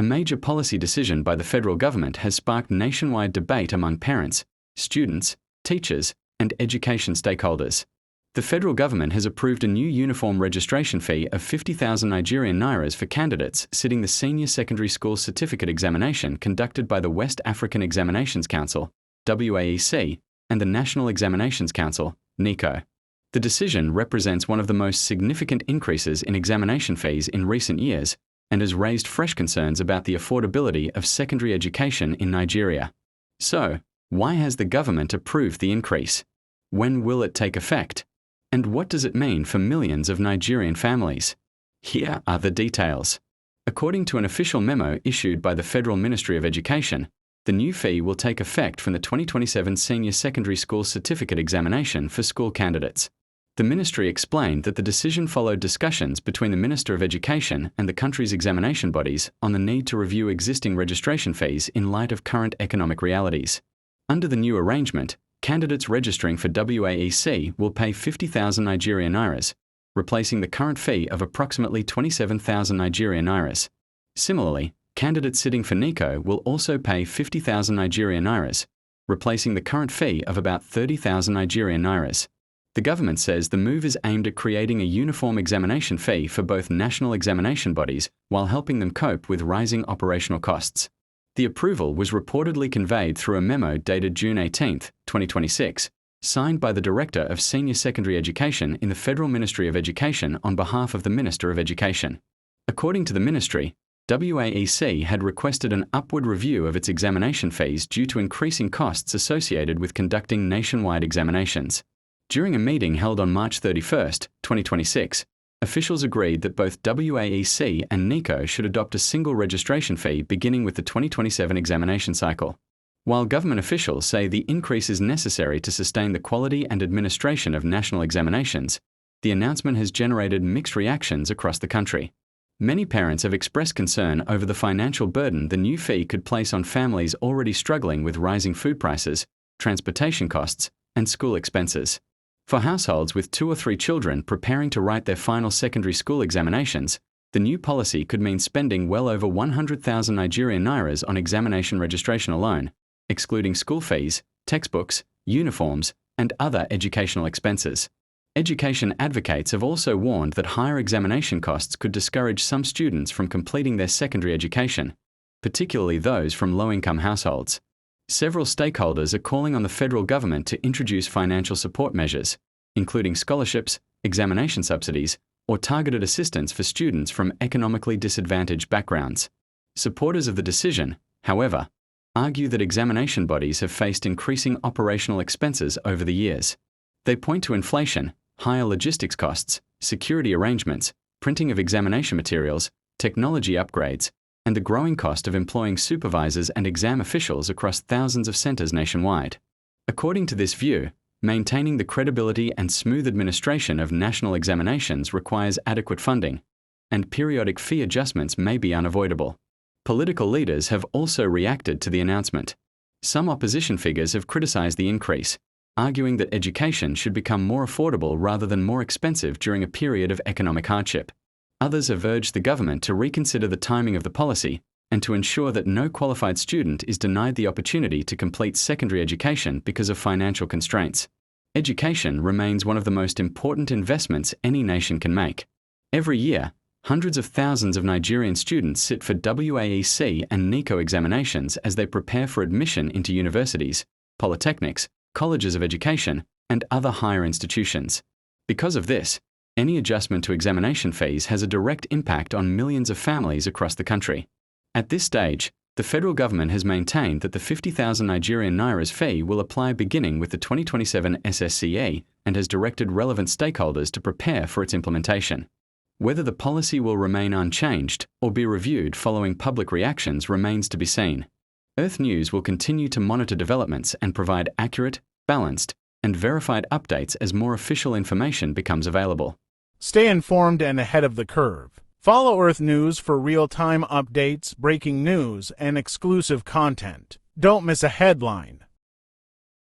major policy decision by the federal government has sparked nationwide debate among parents, students, teachers, and education stakeholders. The federal government has approved a new uniform registration fee of 50,000 Nigerian nairas for candidates sitting the Senior Secondary School Certificate examination conducted by the West African Examinations Council, WAEC, and the National Examinations Council, Neco. The decision represents one of the most significant increases in examination fees in recent years and has raised fresh concerns about the affordability of secondary education in Nigeria. So, why has the government approved the increase? When will it take effect? And what does it mean for millions of Nigerian families? Here are the details. According to an official memo issued by the Federal Ministry of Education, the new fee will take effect from the 2027 Senior Secondary School Certificate examination for school candidates. The ministry explained that the decision followed discussions between the Minister of Education and the country's examination bodies on the need to review existing registration fees in light of current economic realities. Under the new arrangement, candidates registering for WAEC will pay 50,000 Nigerian nairas, replacing the current fee of approximately 27,000 Nigerian nairas. Similarly, candidates sitting for Neco will also pay 50,000 Nigerian nairas, replacing the current fee of about 30,000 Nigerian nairas. The government says the move is aimed at creating a uniform examination fee for both national examination bodies while helping them cope with rising operational costs. The approval was reportedly conveyed through a memo dated June 18, 2026, signed by the Director of Senior Secondary Education in the Federal Ministry of Education on behalf of the Minister of Education. According to the ministry, WAEC had requested an upward review of its examination fees due to increasing costs associated with conducting nationwide examinations. During a meeting held on March 31, 2026, officials agreed that both WAEC and Neco should adopt a single registration fee beginning with the 2027 examination cycle. While government officials say the increase is necessary to sustain the quality and administration of national examinations, the announcement has generated mixed reactions across the country. Many parents have expressed concern over the financial burden the new fee could place on families already struggling with rising food prices, transportation costs, and school expenses. For households with 2 or 3 children preparing to write their final secondary school examinations, the new policy could mean spending well over 100,000 Nigerian nairas on examination registration alone, excluding school fees, textbooks, uniforms, and other educational expenses. Education advocates have also warned that higher examination costs could discourage some students from completing their secondary education, particularly those from low-income households. Several stakeholders are calling on the federal government to introduce financial support measures, including scholarships, examination subsidies, or targeted assistance for students from economically disadvantaged backgrounds. Supporters of the decision, however, argue that examination bodies have faced increasing operational expenses over the years. They point to inflation, higher logistics costs, security arrangements, printing of examination materials, technology upgrades, and the growing cost of employing supervisors and exam officials across thousands of centers nationwide. According to this view, maintaining the credibility and smooth administration of national examinations requires adequate funding, and periodic fee adjustments may be unavoidable. Political leaders have also reacted to the announcement. Some opposition figures have criticized the increase, arguing that education should become more affordable rather than more expensive during a period of economic hardship. Others have urged the government to reconsider the timing of the policy and to ensure that no qualified student is denied the opportunity to complete secondary education because of financial constraints. Education remains one of the most important investments any nation can make. Every year, hundreds of thousands of Nigerian students sit for WAEC and Neco examinations as they prepare for admission into universities, polytechnics, colleges of education, and other higher institutions. Because of this, any adjustment to examination fees has a direct impact on millions of families across the country. At this stage, the federal government has maintained that the 50,000 Nigerian nairas fee will apply beginning with the 2027 SSCE and has directed relevant stakeholders to prepare for its implementation. Whether the policy will remain unchanged or be reviewed following public reactions remains to be seen. Earth News will continue to monitor developments and provide accurate, balanced, and verified updates as more official information becomes available. Stay informed and ahead of the curve. Follow Earth News for real-time updates, breaking news, and exclusive content. Don't miss a headline.